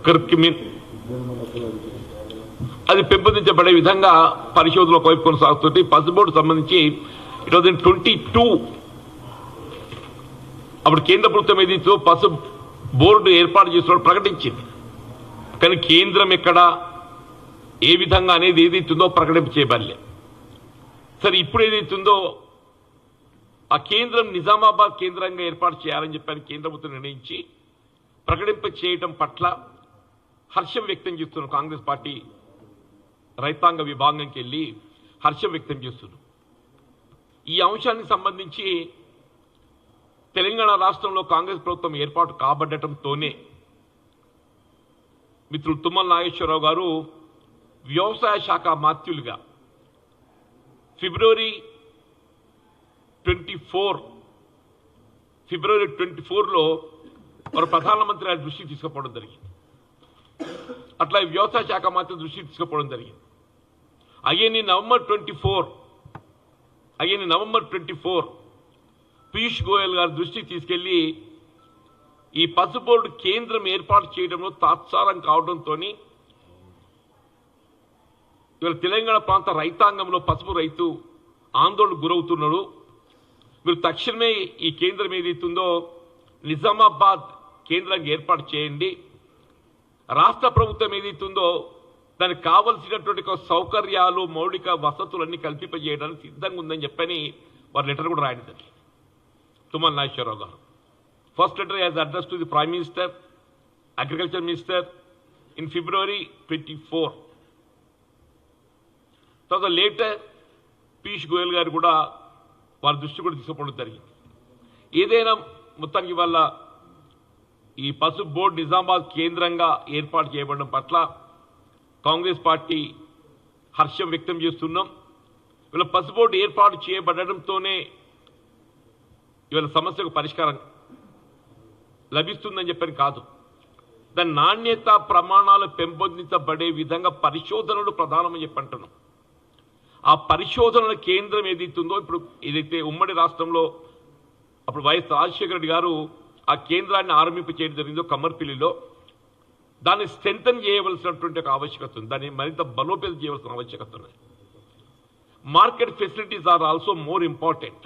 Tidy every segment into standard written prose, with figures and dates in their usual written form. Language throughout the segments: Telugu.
కర్కిమిన్ అది పెంపొందించబడే విధంగా పరిశోధనలు ఒకవైపు కొనసాగుతుంది. పసుబోర్డు సంబంధించి 2022 అప్పుడు కేంద్ర ప్రభుత్వం ఏదైతే పసు బోర్డు ఏర్పాటు చేస్తున్నట్టు ప్రకటించింది. కానీ కేంద్రం ఎక్కడ ఏ విధంగా అనేది ఏదైతుందో ప్రకటింప చేయబడలే. సరే, ఇప్పుడు ఏదైతుందో ఆ కేంద్రం నిజామాబాద్ కేంద్రంగా ఏర్పాటు చేయాలని చెప్పని కేంద్ర ప్రభుత్వం నిర్ణయించి ప్రకటింప చేయడం పట్ల హర్షం వ్యక్తం చేస్తున్న కాంగ్రెస్ పార్టీ రైతాంగ విభాగంకి వెళ్ళి హర్షం వ్యక్తం చేస్తున్నారు. ఈ అంశానికి సంబంధించి తెలంగాణ రాష్ట్రంలో కాంగ్రెస్ ప్రభుత్వం ఏర్పాటు కాబడటంతోనే మిత్రులు తుమ్మల నాగేశ్వరరావు గారు వ్యవసాయ శాఖ మాత్యులుగా ఫిబ్రవరి 24లో వారు ప్రధానమంత్రి గారి దృష్టికి తీసుకుపోవడం జరిగింది. అట్లా వ్యవసాయ శాఖ మాత్రం దృష్టికి తీసుకుపోవడం జరిగింది. అయ్యని నవంబర్ 24 పీయూష్ గోయల్ గారి దృష్టికి తీసుకెళ్లి ఈ పసు బోర్డు కేంద్రం ఏర్పాటు చేయడంలో తాత్సారం కావడంతో ఇవాళ తెలంగాణ ప్రాంత రైతాంగంలో పసుపు రైతు ఆందోళనకు గురవుతున్నాడు. మీరు తక్షణమే ఈ కేంద్రం ఏదైతుందో నిజామాబాద్ కేంద్రంగా ఏర్పాటు చేయండి, రాష్ట్ర ప్రభుత్వం ఏదైతుందో దానికి కావలసినటువంటి సౌకర్యాలు మౌలిక వసతులన్నీ కల్పింపజేయడానికి సిద్ధంగా ఉందని చెప్పని వారి లెటర్ కూడా రాయడం జరిగింది. తుమ్మల నాగేశ్వరరావు గారు first letter as address to the prime minister, agriculture minister in February 24. తర్వాత లేటర్ పీయూష్ గోయల్ గారు కూడా వారి దృష్టి కూడా తీసుకుపోవడం జరిగింది. ఏదైనా మొత్తానికి వల్ల ఈ పసుపు బోర్డు నిజామాబాద్ కేంద్రంగా ఏర్పాటు చేయబడడం పట్ల కాంగ్రెస్ పార్టీ హర్షం వ్యక్తం చేస్తున్నాం. ఇవాళ పసుపు బోర్డు ఏర్పాటు చేయబడడంతోనే ఇవాళ సమస్యకు పరిష్కారం లభిస్తుందని చెప్పని కాదు, దాని నాణ్యత ప్రమాణాలు పెంపొందించబడే విధంగా పరిశోధనలు ప్రధానమని చెప్పంటున్నాం. ఆ పరిశోధనల కేంద్రం ఏదైతుందో ఇప్పుడు ఏదైతే ఉమ్మడి రాష్ట్రంలో అప్పుడు వైఎస్ రాజశేఖర రెడ్డి గారు ఆ కేంద్రాన్ని ఆరంభింప చేయడం జరిగిందో కమ్మర్పిల్లిలో, దాన్ని స్ట్రెంథన్ చేయవలసినటువంటి ఒక ఆవశ్యకత ఉంది, దాన్ని మరింత బలోపేతం చేయవలసిన ఆవశ్యకత ఉంది. Market facilities are also more important.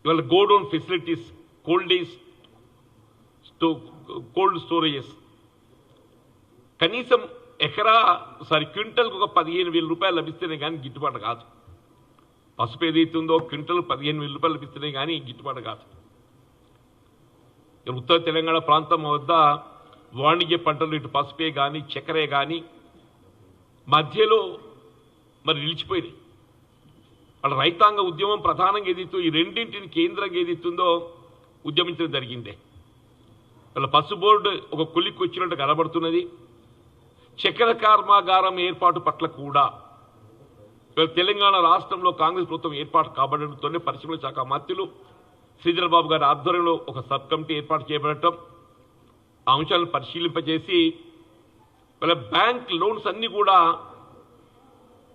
ఇవాళ గోడౌన్ ఫెసిలిటీస్, కోల్డ్ స్టోరేజెస్ కనీసం క్వింటల్కి ఒక 15,000 రూపాయలు లభిస్తేనే కానీ గిట్టుబాటు కాదు. పసుపు ఏదైతుందో క్వింటల్ 15,000 రూపాయలు లభిస్తేనే కానీ గిట్టుబాటు కాదు. ఉత్తర తెలంగాణ ప్రాంతం వద్ద వాణిజ్య పంటలు ఇటు పసుపే కానీ చక్కెరే కానీ మధ్యలో మరి నిలిచిపోయినాయి. వాళ్ళ రైతాంగ ఉద్యమం ప్రధానంగా ఏదైతే ఈ రెండింటిని కేంద్రంగా ఏదైతుందో ఉద్యమించడం జరిగిందే. వాళ్ళ పసు బోర్డు ఒక కొలిక్కి వచ్చినట్టు కనబడుతున్నది. చక్కెర కర్మాగారం ఏర్పాటు పట్ల కూడా తెలంగాణ రాష్ట్రంలో కాంగ్రెస్ ప్రభుత్వం ఏర్పాటు కాబడడంతోనే పరిశ్రమల శాఖ మంత్రులు శ్రీధర్ బాబు గారి ఆధ్వర్యంలో ఒక సబ్ కమిటీ ఏర్పాటు చేయబడటం, ఆ అంశాలను పరిశీలింపజేసి వాళ్ళ బ్యాంక్ లోన్స్ అన్ని కూడా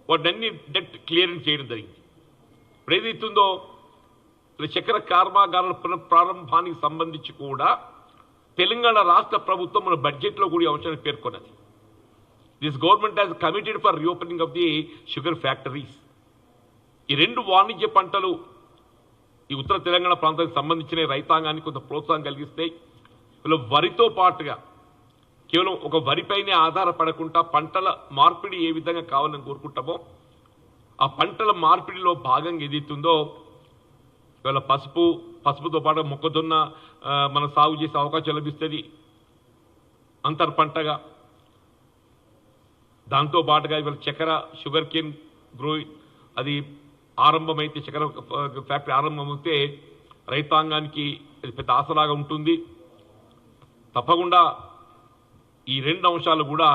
వాటన్ని డెట్ క్లియరెన్స్ చేయడం జరిగింది. ఇప్పుడు ఏదైతుందో చక్కెర కర్మాగారాల పునఃప్రారంభానికి సంబంధించి కూడా తెలంగాణ రాష్ట్ర ప్రభుత్వం మన బడ్జెట్లో కూడా ఈ అంశాన్ని పేర్కొన్నది. This government has committed for reopening of the sugar factories. ఈ రెండు వాణిజ్య పంటలు ఈ ఉత్తర తెలంగాణ ప్రాంతానికి సంబంధించిన రైతాంగానికి కొంత ప్రోత్సాహం కలిగిస్తాయి. ఇలా వరితో పాటుగా కేవలం ఒక వరిపైనే ఆధారపడకుండా పంటల మార్పిడి ఏ విధంగా కావాలని కోరుకుంటామో ఆ పంటల మార్పిడిలో భాగంగా ఏదైతుందో ఇవాళ పసుపుతో పాటు మొక్కజొన్న మనం సాగు చేసే అవకాశం లభిస్తుంది అంతర్ పంటగా. దాంతో పాటుగా ఇవాళ చక్కెర షుగర్ కేన్ గ్రోయింగ్ అది ఆరంభమైతే, చక్కెర ఫ్యాక్టరీ ఆరంభమైతే రైతాంగానికి అది పెద్ద ఆసరాగా ఉంటుంది. తప్పకుండా ఈ రెండు అంశాలు కూడా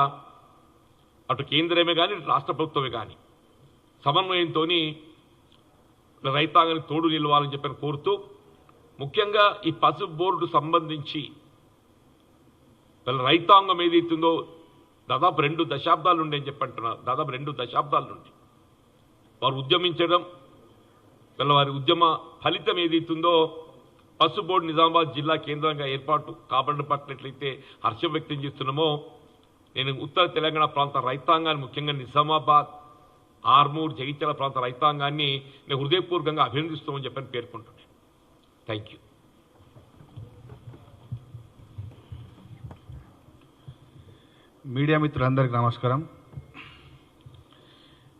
అటు కేంద్రమే కానీ రాష్ట్ర ప్రభుత్వమే కానీ సమన్వయంతో రైతాంగానికి తోడు నిలవాలని చెప్పని కోరుతూ, ముఖ్యంగా ఈ పసుపు బోర్డు సంబంధించి రైతాంగం ఏదైతుందో దాదాపు 2 దశాబ్దాల నుండి అని చెప్పంటున్నారు. దాదాపు 2 దశాబ్దాల నుండి వారు ఉద్యమించడం, వారి ఉద్యమ ఫలితం ఏదైతుందో పసుపు బోర్డు నిజామాబాద్ జిల్లా కేంద్రంగా ఏర్పాటు కాబడిన పట్లయితే హర్షం వ్యక్తం చేస్తున్నామో నేను ఉత్తర తెలంగాణ ప్రాంత రైతాంగాన్ని ముఖ్యంగా నిజామాబాద్ ఆర్మూర్ జగిత్యాల ప్రాంత రైతాంగాన్ని నేను హృదయపూర్వకంగా అభినందిస్తామని చెప్పని పేర్కొంటున్నాను. Thank you. మీడియా మిత్రులందరికీ నమస్కారం.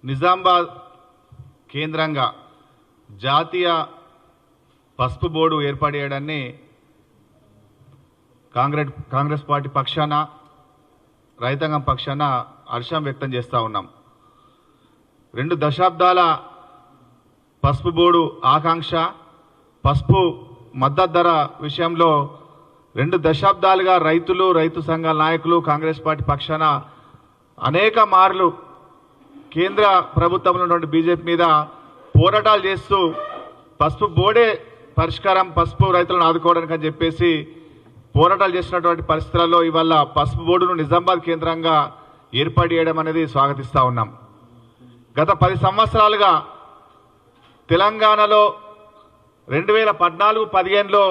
నిజామాబాద్ కేంద్రంగా జాతీయ పసుపు బోర్డు ఏర్పాటు చేయడాన్ని కాంగ్రెస్ పార్టీ పక్షాన రైతాంగం పక్షాన హర్షం వ్యక్తం చేస్తూ ఉన్నాం. 2 దశాబ్దాల పసుపు బోర్డు ఆకాంక్ష, పసుపు మద్దతు ధర విషయంలో 2 దశాబ్దాలుగా రైతులు, రైతు సంఘాల నాయకులు కాంగ్రెస్ పార్టీ పక్షాన అనేక మార్లు కేంద్ర ప్రభుత్వంలో ఉన్నటువంటి బీజేపీ మీద పోరాటాలు చేస్తూ పసుపు బోర్డే పరిష్కారం, పసుపు రైతులను ఆదుకోవడానికి అని చెప్పేసి పోరాటాలు చేసినటువంటి పరిస్థితులలో ఇవాళ పసుపు బోర్డును నిజామాబాద్ కేంద్రంగా ఏర్పాటు చేయడం అనేది స్వాగతిస్తూ ఉన్నాం. గత 10 సంవత్సరాలుగా తెలంగాణలో 2014-15లో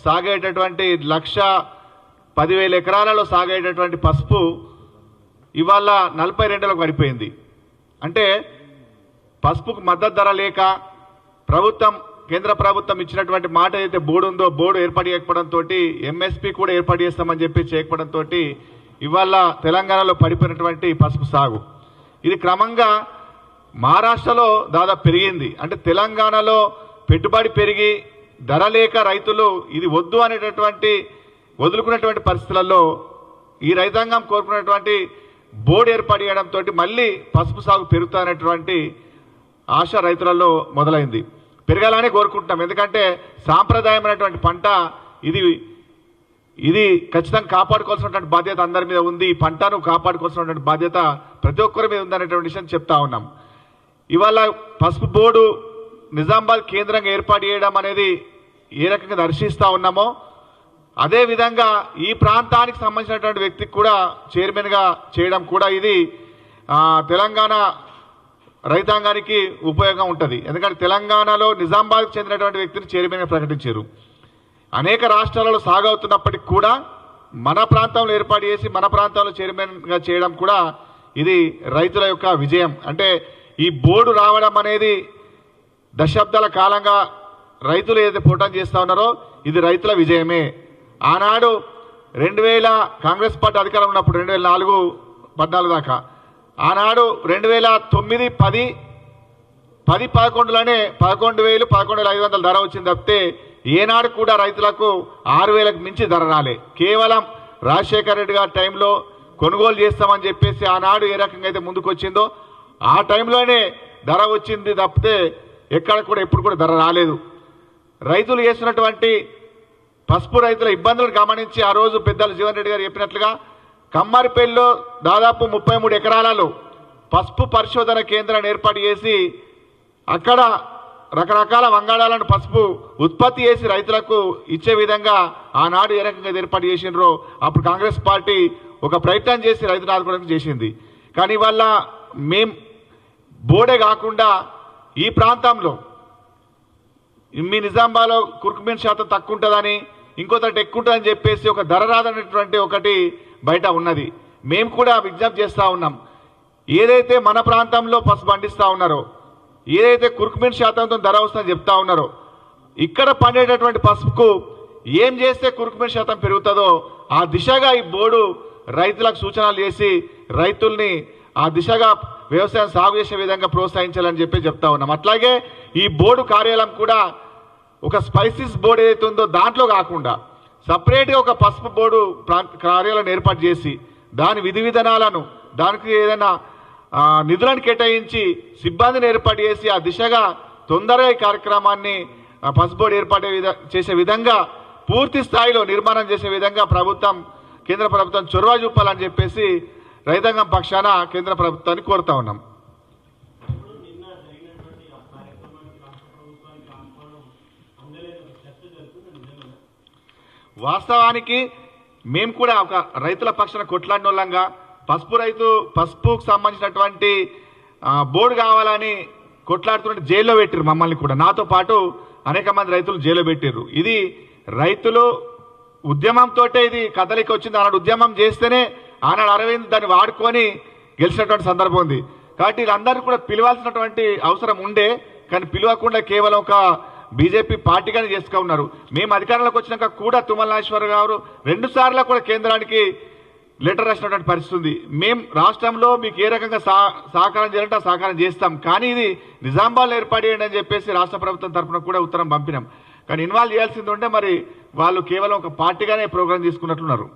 సాగేటటువంటి 1,10,000 ఎకరాలలో సాగేటటువంటి పసుపు ఇవాళ 42లకు పడిపోయింది. అంటే పసుపుకు మద్దతు ధర లేక కేంద్ర ప్రభుత్వం ఇచ్చినటువంటి మాట ఏదైతే బోర్డు ఉందో బోర్డు ఏర్పాటు చేయకపోవడంతో ఎంఎస్పీ కూడా ఏర్పాటు చేస్తామని చెప్పి చేయకపోవడంతో ఇవాళ తెలంగాణలో పడిపోయినటువంటి పసుపు సాగు ఇది క్రమంగా మహారాష్ట్రలో దాదాపు పెరిగింది. అంటే తెలంగాణలో పెట్టుబడి పెరిగి ధర లేక రైతులు ఇది వద్దు అనేటటువంటి వదులుకున్నటువంటి పరిస్థితులలో ఈ రైతాంగం కోరుకున్నటువంటి బోర్డు ఏర్పాటు చేయడంతో మళ్ళీ పసుపు సాగు పెరుగుతానటువంటి ఆశ రైతులలో మొదలైంది. పెరగాలని కోరుకుంటున్నాం. ఎందుకంటే సాంప్రదాయమైనటువంటి పంట ఇది ఖచ్చితంగా కాపాడుకోవాల్సినటువంటి బాధ్యత అందరి మీద ఉంది. ఈ పంటను కాపాడుకోవాల్సినటువంటి బాధ్యత ప్రతి ఒక్కరి మీద ఉందనేటువంటి విషయం చెప్తా ఉన్నాం. ఇవాళ పసుపు బోర్డు నిజామాబాద్ కేంద్రంగా ఏర్పాటు చేయడం అనేది ఏ రకంగా దర్శిస్తూ ఉన్నామో అదేవిధంగా ఈ ప్రాంతానికి సంబంధించినటువంటి వ్యక్తికి కూడా చైర్మన్గా చేయడం కూడా ఇది తెలంగాణ రైతాంగానికి ఉపయోగం ఉంటుంది. ఎందుకంటే తెలంగాణలో నిజామాబాద్కి చెందినటువంటి వ్యక్తిని చైర్మన్గా ప్రకటించారు. అనేక రాష్ట్రాలలో సాగవుతున్నప్పటికీ కూడా మన ప్రాంతంలో ఏర్పాటు చేసి మన ప్రాంతంలో చైర్మన్గా చేయడం కూడా ఇది రైతుల యొక్క విజయం. అంటే ఈ బోర్డు రావడం అనేది దశాబ్దాల కాలంగా రైతులు ఏదైతే పోరాటం చేస్తూ ఉన్నారో ఇది రైతుల విజయమే. ఆనాడు 2000 కాంగ్రెస్ పార్టీ అధికారం ఉన్నప్పుడు 2004-14 దాకా ఆనాడు 2009-10, 10-11లోనే 11,000, 11,500 ధర వచ్చింది తప్పితే ఏనాడు కూడా రైతులకు 6,000కు మించి ధర రాలే. కేవలం రాజశేఖర రెడ్డి గారి టైంలో కొనుగోలు చేస్తామని చెప్పేసి ఆనాడు ఏ రకంగా అయితే ముందుకు వచ్చిందో ఆ టైంలోనే ధర వచ్చింది తప్పితే ఎక్కడ కూడా ఎప్పుడు కూడా ధర రాలేదు. రైతులు చేసినటువంటి పసుపు రైతుల ఇబ్బందులను గమనించి ఆ రోజు పెద్దలు జీవన్ రెడ్డి గారు చెప్పినట్లుగా కమ్మారిపల్లిలో దాదాపు 33 ఎకరాలలో పసుపు పరిశోధన కేంద్రాన్ని ఏర్పాటు చేసి అక్కడ రకరకాల వంగాడాలను పసుపు ఉత్పత్తి చేసి రైతులకు ఇచ్చే విధంగా ఆనాడు ఏ రకంగా ఏర్పాటు చేసినారో అప్పుడు కాంగ్రెస్ పార్టీ ఒక ప్రయత్నం చేసి రైతులు ఆదుకోవడానికి చేసింది. కానీ ఇవాళ బోర్డే కాకుండా ఈ ప్రాంతంలో మీ నిజామాబాద్లో కుర్కుమీన్ శాతం తక్కువ ఉంటుందని ఇంకొకటి ఎక్కువ ఉంటుందని చెప్పేసి ఒక ధర రాదనేటువంటి ఒకటి బయట ఉన్నది. మేము కూడా విజ్ఞప్తి చేస్తూ ఉన్నాం. ఏదైతే మన ప్రాంతంలో పసుపు పండిస్తూ ఉన్నారో ఏదైతే కుర్కుమీన్ శాతంతో ధర వస్తుందని చెప్తా ఉన్నారో ఇక్కడ పండేటటువంటి పసుపుకు ఏం చేస్తే కుర్కుమీన్ శాతం పెరుగుతుందో ఆ దిశగా ఈ బోర్డు రైతులకు సూచనలు చేసి రైతుల్ని ఆ దిశగా వ్యవసాయం సాగు చేసే విధంగా ప్రోత్సహించాలని చెప్పి చెప్తా ఉన్నాం. అట్లాగే ఈ బోర్డు కార్యాలయం కూడా ఒక స్పైసీస్ బోర్డు ఏదైతే ఉందో దాంట్లో కాకుండా సపరేట్గా ఒక పసుపు బోర్డు కార్యాలయం ఏర్పాటు చేసి దాని విధి విధానాలను దానికి ఏదైనా నిధులను కేటాయించి సిబ్బందిని ఏర్పాటు చేసి ఆ దిశగా తొందరగా ఈ కార్యక్రమాన్ని పసుపు బోర్డు ఏర్పాటు చేసే విధంగా పూర్తి స్థాయిలో నిర్మాణం చేసే విధంగా కేంద్ర ప్రభుత్వం చొరవ చూపాలని చెప్పేసి రైతాంగం పక్షాన కేంద్ర ప్రభుత్వాన్ని కోరుతా ఉన్నాం. వాస్తవానికి మేము కూడా ఒక రైతుల పక్షాన కొట్లాడిన వాళ్ళంగా పసుపుకు సంబంధించినటువంటి బోర్డు కావాలని కొట్లాడుతున్నట్టు జైల్లో పెట్టారు మమ్మల్ని కూడా. నాతో పాటు అనేక మంది రైతులు జైల్లో పెట్టారు. ఇది రైతులు ఉద్యమంతో ఇది కదలిక వచ్చింది. ఆనాడు ఉద్యమం చేస్తేనే ఆనాడు అరవింద్ దాన్ని వాడుకొని గెలిచినటువంటి సందర్భం ఉంది. కాబట్టి వీళ్ళందరూ కూడా పిలవాల్సినటువంటి అవసరం ఉండే, కానీ పిలవకుండా కేవలం ఒక బీజేపీ పార్టీగానే చేసుకున్నారు ఉన్నారు. మేము అధికారంలోకి వచ్చినాక కూడా తుమ్మల నాగేశ్వరరావు గారు 2 సార్లు కూడా కేంద్రానికి లెటర్ రాసినటువంటి పరిస్థితి ఉంది. మేము రాష్ట్రంలో మీకు ఏ రకంగా సహకారం చేయాలంటే ఆ సహకారం చేస్తాం, కానీ ఇది నిజామాబాద్లో ఏర్పాటు చేయండి అని చెప్పేసి రాష్ట్ర ప్రభుత్వం తరఫున కూడా ఉత్తరం పంపినాం. కానీ ఇన్వాల్వ్ చేయాల్సింది ఉంటే మరి వాళ్ళు కేవలం ఒక పార్టీగానే ప్రోగ్రాం తీసుకున్నట్లున్నారు.